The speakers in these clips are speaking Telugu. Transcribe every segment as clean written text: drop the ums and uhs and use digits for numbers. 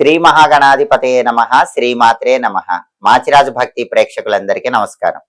శ్రీ మహాగణాధిపతయే నమః, శ్రీమాత్రే నమః. మాచిరాజు భక్తి ప్రేక్షకులందరికీ నమస్కారం.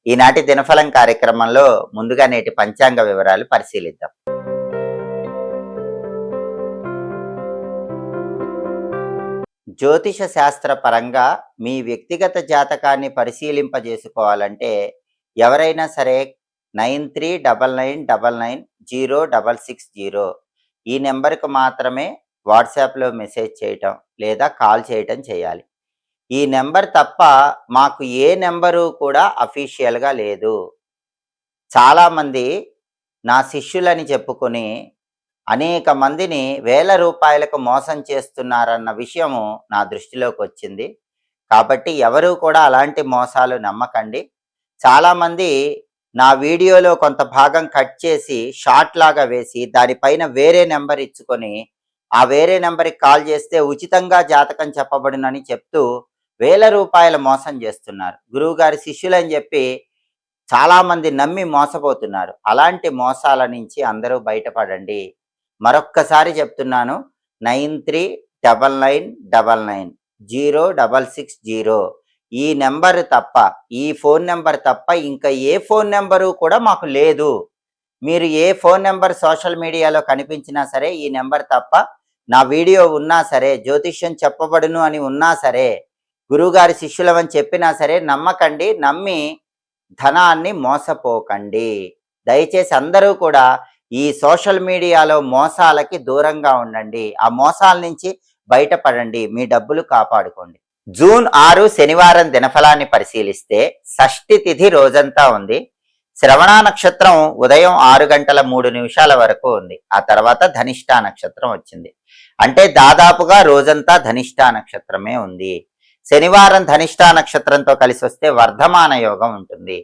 ఈనాటి దినఫలం కార్యక్రమంలో ముందుగా నేటి పంచాంగ వివరాలు పరిశీలిద్దాం. జ్యోతిష శాస్త్ర పరంగా మీ వ్యక్తిగత జాతకాన్ని పరిశీలింపజేసుకోవాలంటే ఎవరైనా సరే 9399990660 ఈ నెంబర్కు మాత్రమే వాట్సాప్లో మెసేజ్ చేయటం లేదా కాల్ చేయటం చేయాలి. ఈ నెంబర్ తప్ప మాకు ఏ నెంబరు కూడా అఫీషియల్గా లేదు. చాలామంది నా శిష్యులని చెప్పుకొని అనేక మందిని వేల రూపాయలకు మోసం చేస్తున్నారన్న విషయము నా దృష్టిలోకి వచ్చింది. కాబట్టి ఎవరు కూడా అలాంటి మోసాలు నమ్మకండి. చాలామంది నా వీడియోలో కొంత భాగం కట్ చేసి షార్ట్ లాగా వేసి దానిపైన వేరే నెంబర్ ఇచ్చుకొని ఆ వేరే నెంబర్కి కాల్ చేస్తే ఉచితంగా జాతకం చెప్పబడునని చెప్తూ వేల రూపాయల మోసం చేస్తున్నారు. గురువుగారి శిష్యులని చెప్పి చాలామంది నమ్మి మోసపోతున్నారు. అలాంటి మోసాల నుంచి అందరూ బయటపడండి. మరొక్కసారి చెప్తున్నాను, 9399990660 ఈ నెంబర్ తప్ప, ఈ ఫోన్ నెంబర్ తప్ప ఇంకా ఏ ఫోన్ నెంబరు కూడా మాకు లేదు. మీరు ఏ ఫోన్ నెంబర్ సోషల్ మీడియాలో కనిపించినా సరే ఈ నెంబర్ తప్ప, నా వీడియో ఉన్నా సరే, జ్యోతిష్యం చెప్పబడును అని ఉన్నా సరే, గురువుగారి శిష్యులమని చెప్పినా సరే నమ్మకండి. నమ్మి ధనాన్ని మోసపోకండి. దయచేసి అందరూ కూడా ఈ సోషల్ మీడియాలో మోసాలకి దూరంగా ఉండండి. ఆ మోసాల నుంచి బయటపడండి. మీ డబ్బులు కాపాడుకోండి. జూన్ 6 శనివారం దినఫలాన్ని పరిశీలిస్తే షష్ఠి తిథి రోజంతా ఉంది. శ్రవణ నక్షత్రం ఉదయం 6:03 వరకు ఉంది. ఆ తర్వాత ధనిష్టా నక్షత్రం వచ్చింది. అంటే దాదాపుగా రోజంతా ధనిష్టా నక్షత్రమే ఉంది. శనివారం ధనిష్టా నక్షత్రంతో కలిసి వస్తే వర్ధమాన యోగం ఉంటుంది.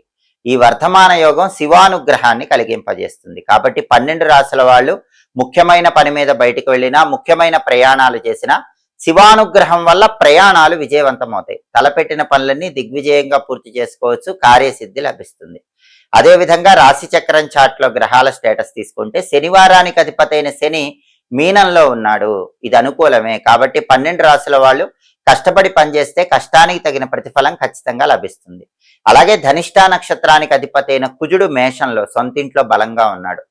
ఈ వర్ధమాన యోగం శివానుగ్రహాన్ని కలిగింపజేస్తుంది. కాబట్టి 12 రాశుల వాళ్ళు ముఖ్యమైన పని మీద బయటకు వెళ్ళినా, ముఖ్యమైన ప్రయాణాలు చేసినా శివానుగ్రహం వల్ల ప్రయాణాలు విజయవంతమవుతాయి. తలపెట్టిన పనులన్నీ దిగ్విజయంగా పూర్తి చేసుకోవచ్చు. కార్యసిద్ధి లభిస్తుంది. అదేవిధంగా రాశి చక్రం చార్ట్లో గ్రహాల స్టేటస్ తీసుకుంటే శనివారానికి అధిపతైన శని మీనంలో ఉన్నాడు. ఇది అనుకూలమే. కాబట్టి 12 రాశుల వాళ్ళు కష్టపడి పనిచేస్తే కష్టానికి తగిన ప్రతిఫలం ఖచ్చితంగా లభిస్తుంది. అలాగే ధనిష్టా నక్షత్రానికి అధిపతైన కుజుడు మేషంలో సొంతింట్లో బలంగా ఉన్నాడు.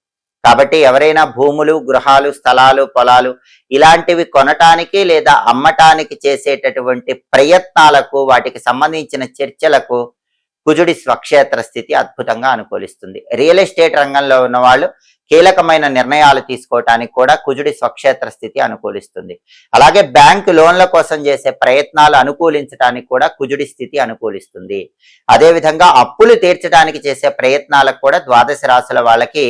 కాబట్టి ఎవరైనా భూములు, గృహాలు, స్థలాలు, పొలాలు ఇలాంటివి కొనటానికి లేదా అమ్మటానికి చేసేటటువంటి ప్రయత్నాలకు, వాటికి సంబంధించిన చర్చలకు కుజుడి స్వక్షేత్ర స్థితి అద్భుతంగా అనుకూలిస్తుంది. రియల్ ఎస్టేట్ రంగంలో ఉన్న వాళ్ళు కీలకమైన నిర్ణయాలు తీసుకోవటానికి కూడా కుజుడి స్వక్షేత్ర స్థితి అనుకూలిస్తుంది. అలాగే బ్యాంకు లోన్ల కోసం చేసే ప్రయత్నాలు అనుకూలించడానికి కూడా కుజుడి స్థితి అనుకూలిస్తుంది. అదేవిధంగా అప్పులు తీర్చడానికి చేసే ప్రయత్నాలకు కూడా ద్వాదశ రాశుల వాళ్ళకి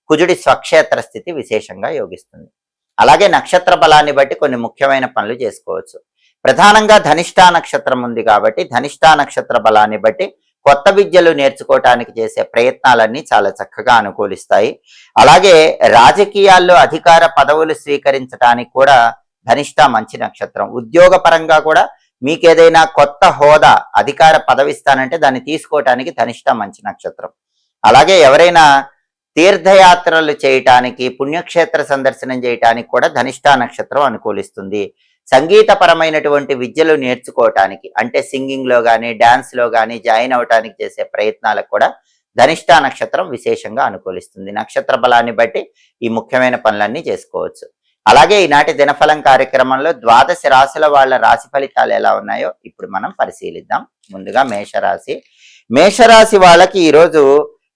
కుజుడి స్వక్షేత్ర స్థితి విశేషంగా యోగిస్తుంది. అలాగే నక్షత్ర బలాన్ని బట్టి కొన్ని ముఖ్యమైన పనులు చేసుకోవచ్చు. ప్రధానంగా ధనిష్టా నక్షత్రం ఉంది కాబట్టి ధనిష్టా నక్షత్ర బలాన్ని బట్టి కొత్త విద్యలు నేర్చుకోవటానికి చేసే ప్రయత్నాలన్నీ చాలా చక్కగా అనుకూలిస్తాయి. అలాగే రాజకీయాల్లో అధికార పదవులు స్వీకరించడానికి కూడా ధనిష్టా మంచి నక్షత్రం. ఉద్యోగ పరంగా కూడా మీకు ఏదైనా కొత్త హోదా, అధికార పదవి ఇస్తానంటే దాన్ని తీసుకోవటానికి ధనిష్టా మంచి నక్షత్రం. అలాగే ఎవరైనా తీర్థయాత్రలు చేయటానికి, పుణ్యక్షేత్ర సందర్శనం చేయటానికి కూడా ధనిష్టా నక్షత్రం అనుకూలిస్తుంది. సంగీతపరమైనటువంటి విద్యలు నేర్చుకోవటానికి, అంటే సింగింగ్లో కానీ డ్యాన్స్లో కానీ జాయిన్ అవటానికి చేసే ప్రయత్నాలకు కూడా ధనిష్టా నక్షత్రం విశేషంగా అనుకూలిస్తుంది. నక్షత్ర బలాన్ని బట్టి ఈ ముఖ్యమైన పనులన్నీ చేసుకోవచ్చు. అలాగే ఈనాటి దినఫలం కార్యక్రమంలో ద్వాదశ రాశుల వాళ్ళ రాశి ఫలితాలు ఎలా ఉన్నాయో ఇప్పుడు మనం పరిశీలిద్దాం. ముందుగా మేషరాశి. మేషరాశి వాళ్ళకి ఈరోజు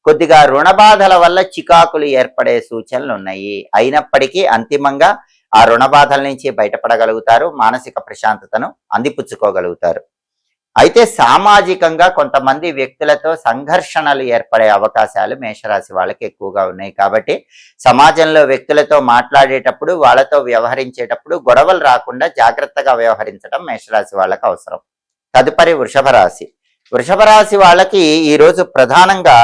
కొద్దిగా రుణబాధల వల్ల చికాకులు ఏర్పడే సూచనలు ఉన్నాయి. అయినప్పటికీ అంతిమంగా ఆ రుణబాధల నుంచి బయటపడగలుగుతారు. మానసిక ప్రశాంతతను అందిపుచ్చుకోగలుగుతారు. అయితే సామాజికంగా కొంతమంది వ్యక్తులతో సంఘర్షణలు ఏర్పడే అవకాశాలు మేషరాశి వాళ్ళకి ఎక్కువగా ఉన్నాయి. కాబట్టి సమాజంలో వ్యక్తులతో మాట్లాడేటప్పుడు, వాళ్ళతో వ్యవహరించేటప్పుడు గొడవలు రాకుండా జాగ్రత్తగా వ్యవహరించడం మేషరాశి వాళ్ళకి అవసరం. తదుపరి వృషభ రాశి. వృషభ రాశి వాళ్ళకి ఈరోజు ప్రధానంగా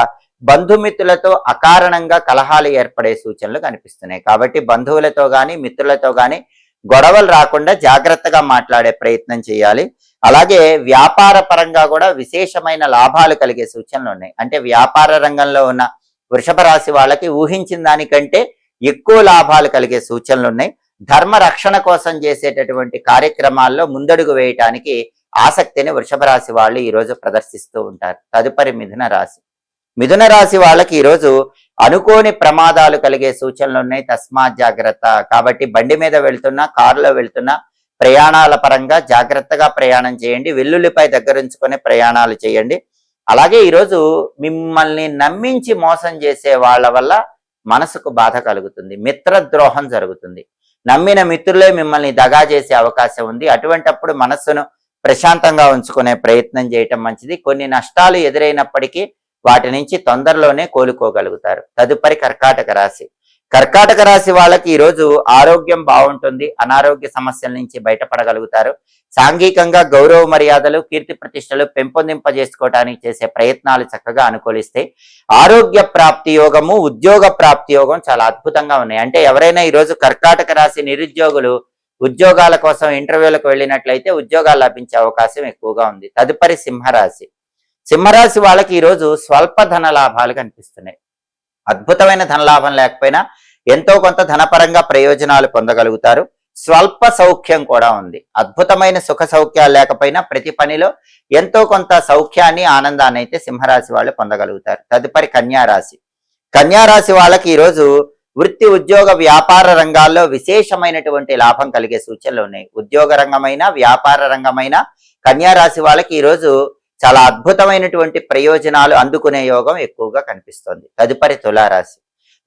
బంధుమిత్రులతో అకారణంగా కలహాలు ఏర్పడే సూచనలు కనిపిస్తున్నాయి. కాబట్టి బంధువులతో కానీ మిత్రులతో కానీ గొడవలు రాకుండా జాగ్రత్తగా మాట్లాడే ప్రయత్నం చేయాలి. అలాగే వ్యాపార పరంగా కూడా విశేషమైన లాభాలు కలిగే సూచనలు ఉన్నాయి. అంటే వ్యాపార రంగంలో ఉన్న వృషభ రాశి వాళ్ళకి ఊహించిన దానికంటే ఎక్కువ లాభాలు కలిగే సూచనలు ఉన్నాయి. ధర్మ రక్షణ కోసం చేసేటటువంటి కార్యక్రమాల్లో ముందడుగు వేయటానికి ఆసక్తిని వృషభ రాశి వాళ్ళు ఈరోజు ప్రదర్శిస్తూ ఉంటారు. తదుపరి మిథున రాశి. మిథున రాశి వాళ్ళకి ఈరోజు అనుకోని ప్రమాదాలు కలిగే సూచనలు ఉన్నాయి. తస్మాత్ జాగ్రత్త. కాబట్టి బండి మీద వెళ్తున్నా, కారులో వెళ్తున్నా ప్రయాణాల పరంగా జాగ్రత్తగా ప్రయాణం చేయండి. వెల్లుల్లిపై దగ్గరుంచుకొని ప్రయాణాలు చేయండి. అలాగే ఈరోజు మిమ్మల్ని నమ్మించి మోసం చేసే వాళ్ళ వల్ల మనసుకు బాధ కలుగుతుంది. మిత్రద్రోహం జరుగుతుంది. నమ్మిన మిత్రులే మిమ్మల్ని దగా చేసే అవకాశం ఉంది. అటువంటప్పుడు మనస్సును ప్రశాంతంగా ఉంచుకునే ప్రయత్నం చేయటం మంచిది. కొన్ని నష్టాలు ఎదురైనప్పటికీ వాటి నుంచి తొందరలోనే కోలుకోగలుగుతారు. తదుపరి కర్కాటక రాశి. కర్కాటక రాశి వాళ్ళకి ఈరోజు ఆరోగ్యం బాగుంటుంది. అనారోగ్య సమస్యల నుంచి బయటపడగలుగుతారు. సాంఘికంగా గౌరవ మర్యాదలు, కీర్తి ప్రతిష్టలు పెంపొందింపజేసుకోవడానికి చేసే ప్రయత్నాలు చక్కగా అనుకూలిస్తాయి. ఆరోగ్య ప్రాప్తి యోగము, ఉద్యోగ ప్రాప్తి యోగం చాలా అద్భుతంగా ఉన్నాయి. అంటే ఎవరైనా ఈరోజు కర్కాటక రాశి నిరుద్యోగులు ఉద్యోగాల కోసం ఇంటర్వ్యూలకు వెళ్ళినట్లయితే ఉద్యోగాలు లభించే అవకాశం ఎక్కువగా ఉంది. తదుపరి సింహరాశి. సింహరాశి వాళ్ళకి ఈరోజు స్వల్ప ధన లాభాలు కనిపిస్తున్నాయి. అద్భుతమైన ధనలాభం లేకపోయినా ఎంతో కొంత ధనపరంగా ప్రయోజనాలు పొందగలుగుతారు. స్వల్ప సౌఖ్యం కూడా ఉంది. అద్భుతమైన సుఖ సౌఖ్యాలు లేకపోయినా ప్రతి పనిలో ఎంతో కొంత సౌఖ్యాన్ని, ఆనందాన్ని అయితే సింహరాశి వాళ్ళు పొందగలుగుతారు. తదుపరి కన్యారాశి. కన్యారాశి వాళ్ళకి ఈరోజు వృత్తి, ఉద్యోగ, వ్యాపార రంగాల్లో విశేషమైనటువంటి లాభం కలిగే సూచనలు ఉన్నాయి. ఉద్యోగ రంగమైన, వ్యాపార రంగమైన కన్యారాశి వాళ్ళకి ఈరోజు చాలా అద్భుతమైనటువంటి ప్రయోజనాలు అందుకునే యోగం ఎక్కువగా కనిపిస్తోంది. తదుపరి తులారాశి.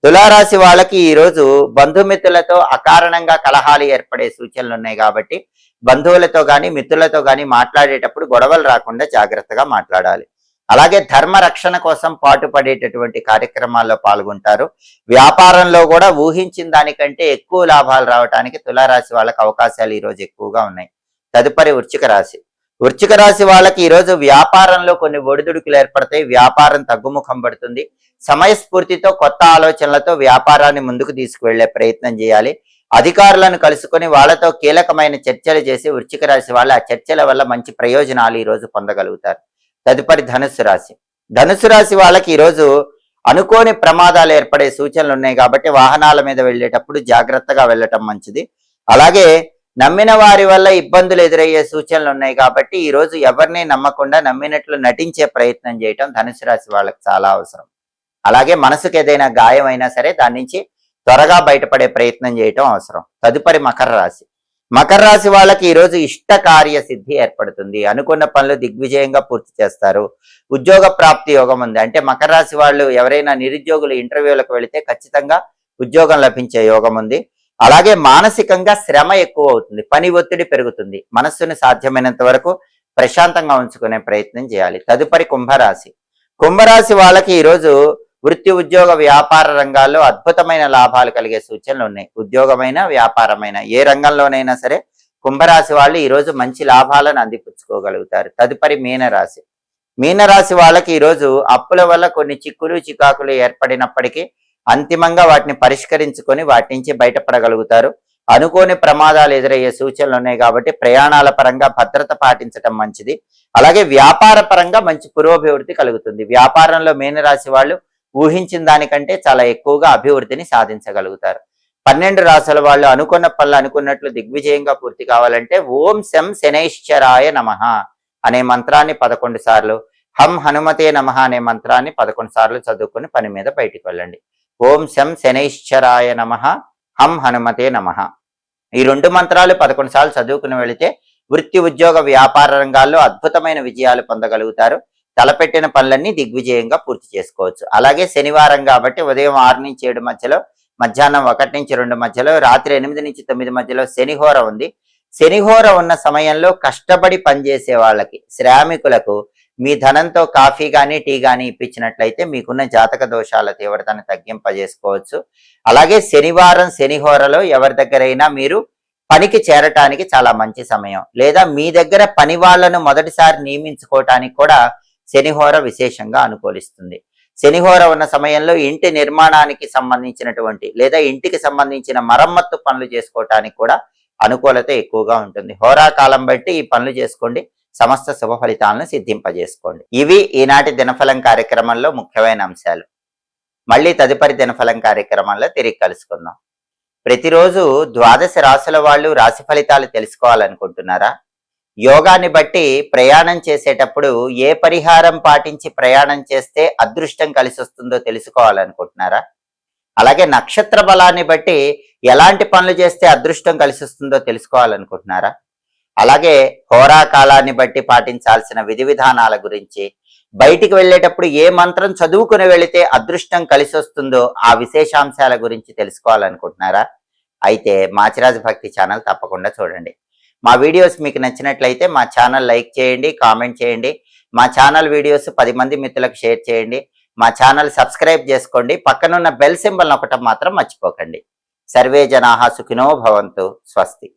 తులారాశి వాళ్ళకి ఈరోజు బంధుమిత్రులతో అకారణంగా కలహాలు ఏర్పడే సూచనలు ఉన్నాయి. కాబట్టి బంధువులతో కానీ మిత్రులతో కానీ మాట్లాడేటప్పుడు గొడవలు రాకుండా జాగ్రత్తగా మాట్లాడాలి. అలాగే ధర్మ రక్షణ కోసం పాటుపడేటటువంటి కార్యక్రమాల్లో పాల్గొంటారు. వ్యాపారంలో కూడా ఊహించిన దానికంటే ఎక్కువ లాభాలు రావడానికి తులారాశి వాళ్ళకి అవకాశాలు ఈరోజు ఎక్కువగా ఉన్నాయి. తదుపరి వృశ్చిక రాశి. వృశ్చిక రాశి వాళ్ళకి ఈరోజు వ్యాపారంలో కొన్ని ఒడిదుడుకులు ఏర్పడతాయి. వ్యాపారం తగ్గుముఖం పడుతుంది. సమయస్ఫూర్తితో కొత్త ఆలోచనలతో వ్యాపారాన్ని ముందుకు తీసుకువెళ్లే ప్రయత్నం చేయాలి. అధికారులను కలుసుకొని వాళ్ళతో కీలకమైన చర్చలు చేసి వృశ్చిక రాశి వాళ్ళ ఆ చర్చల వల్ల మంచి ప్రయోజనాలు ఈరోజు పొందగలుగుతారు. తదుపరి ధనుస్సు రాశి. ధనుస్సు రాశి వాళ్ళకి ఈరోజు అనుకోని ప్రమాదాలు ఏర్పడే సూచనలు ఉన్నాయి. కాబట్టి వాహనాల మీద వెళ్ళేటప్పుడు జాగ్రత్తగా వెళ్ళటం మంచిది. అలాగే నమ్మిన వారి వల్ల ఇబ్బందులు ఎదురయ్యే సూచనలు ఉన్నాయి. కాబట్టి ఈరోజు ఎవరిని నమ్మకుండా నమ్మినట్లు నటించే ప్రయత్నం చేయటం ధనుసు రాశి వాళ్ళకి చాలా అవసరం. అలాగే మనసుకు ఏదైనా గాయం అయినా సరే దాని నుంచి త్వరగా బయటపడే ప్రయత్నం చేయటం అవసరం. తదుపరి మకర రాశి. మకర రాశి వాళ్ళకి ఈరోజు ఇష్ట కార్య సిద్ధి ఏర్పడుతుంది. అనుకున్న పనులు దిగ్విజయంగా పూర్తి చేస్తారు. ఉద్యోగ ప్రాప్తి యోగం ఉంది. అంటే మకర రాశి వాళ్ళు ఎవరైనా నిరుద్యోగులు ఇంటర్వ్యూలకు వెళితే ఖచ్చితంగా ఉద్యోగం లభించే యోగం ఉంది. అలాగే మానసికంగా శ్రమ ఎక్కువ అవుతుంది. పని ఒత్తిడి పెరుగుతుంది. మనస్సును సాధ్యమైనంత వరకు ప్రశాంతంగా ఉంచుకునే ప్రయత్నం చేయాలి. తదుపరి కుంభరాశి. కుంభరాశి వాళ్ళకి ఈరోజు వృత్తి, ఉద్యోగ, వ్యాపార రంగాల్లో అద్భుతమైన లాభాలు కలిగే సూచనలు ఉన్నాయి. ఉద్యోగమైన, వ్యాపారమైన ఏ రంగంలోనైనా సరే కుంభరాశి వాళ్ళు ఈరోజు మంచి లాభాలను అందిపుచ్చుకోగలుగుతారు. తదుపరి మీనరాశి. మీనరాశి వాళ్ళకి ఈరోజు అప్పుల వల్ల కొన్ని చిక్కులు, చికాకులు ఏర్పడినప్పటికీ అంతిమంగా వాటిని పరిష్కరించుకొని వాటి నుంచి బయటపడగలుగుతారు. అనుకోని ప్రమాదాలు ఎదురయ్యే సూచనలు ఉన్నాయి. కాబట్టి ప్రయాణాల పరంగా భద్రత పాటించడం మంచిది. అలాగే వ్యాపార పరంగా మంచి పురోభివృద్ధి కలుగుతుంది. వ్యాపారంలో మీనరాశి వాళ్ళు ఊహించిన దానికంటే చాలా ఎక్కువగా అభివృద్ధిని సాధించగలుగుతారు. 12 రాశుల వాళ్ళు అనుకున్న పనులు అనుకున్నట్లు దిగ్విజయంగా పూర్తి కావాలంటే ఓం శం శనైశ్చరాయ నమః అనే మంత్రాన్ని 11 సార్లు, హం హనుమతే నమః అనే మంత్రాన్ని 11 సార్లు చదువుకుని పని మీద బయటికి వెళ్ళండి. ఓం శం శనైశ్చరాయ నమః, హం హనుమతే నమః. ఈ 2 మంత్రాలు 11 సార్లు చదువుకుని వెళితే వృత్తి, ఉద్యోగ, వ్యాపార రంగాల్లో అద్భుతమైన విజయాలు పొందగలుగుతారు. తలపెట్టిన పనులన్నీ దిగ్విజయంగా పూర్తి చేసుకోవచ్చు. అలాగే శనివారం కాబట్టి ఉదయం 6 నుంచి 7 మధ్యలో, మధ్యాహ్నం 1 నుంచి 2 మధ్యలో, రాత్రి 8 నుంచి 9 మధ్యలో శనిహోర ఉంది. శనిహోర ఉన్న సమయంలో కష్టపడి పనిచేసే వాళ్ళకి, శ్రామికులకు మీ ధనంతో కాఫీ కానీ టీ కానీ ఇప్పించినట్లయితే మీకున్న జాతక దోషాల తీవ్రతను తగ్గింపజేసుకోవచ్చు. అలాగే శనివారం శనిహోరలో ఎవరి దగ్గరైనా మీరు పనికి చేరటానికి చాలా మంచి సమయం. లేదా మీ దగ్గర పని వాళ్లను మొదటిసారి నియమించుకోవటానికి కూడా శనిహోర విశేషంగా అనుకూలిస్తుంది. శనిహోర ఉన్న సమయంలో ఇంటి నిర్మాణానికి సంబంధించినటువంటి లేదా ఇంటికి సంబంధించిన మరమ్మత్తు పనులు చేసుకోవటానికి కూడా అనుకూలత ఎక్కువగా ఉంటుంది. హోరాకాలం బట్టి ఈ పనులు చేసుకోండి. సమస్త శుభ ఫలితాలను సిద్ధింపజేసుకోండి. ఇవి ఈనాటి దినఫలం కార్యక్రమంలో ముఖ్యమైన అంశాలు. మళ్ళీ తదుపరి దినఫలం కార్యక్రమంలో తిరిగి కలుసుకుందాం. ప్రతిరోజు ద్వాదశ రాశుల వాళ్ళు రాశి ఫలితాలు తెలుసుకోవాలనుకుంటున్నారా? యోగాన్ని బట్టి ప్రయాణం చేసేటప్పుడు ఏ పరిహారం పాటించి ప్రయాణం చేస్తే అదృష్టం కలిసొస్తుందో తెలుసుకోవాలనుకుంటున్నారా? అలాగే నక్షత్ర బలాన్ని బట్టి ఎలాంటి పనులు చేస్తే అదృష్టం కలిసొస్తుందో తెలుసుకోవాలనుకుంటున్నారా? అలాగే హోరా కాలాన్ని బట్టి పాటించాల్సిన విధి విధానాల గురించి, బయటికి వెళ్ళేటప్పుడు ఏ మంత్రం చదువుకుని వెళితే అదృష్టం కలిసొస్తుందో ఆ విశేషాంశాల గురించి తెలుసుకోవాలనుకుంటున్నారా? అయితే మాచిరాజు భక్తి ఛానల్ తప్పకుండా చూడండి. మా వీడియోస్ మీకు నచ్చినట్లయితే మా ఛానల్ లైక్ చేయండి, కామెంట్ చేయండి. మా ఛానల్ వీడియోస్ 10 మంది మిత్రులకు షేర్ చేయండి. మా ఛానల్ సబ్స్క్రైబ్ చేసుకోండి. పక్కనున్న బెల్ సింబల్ నొక్కటం మాత్రం మర్చిపోకండి. సర్వే జనాః సుఖినో భవంతు. స్వస్తి.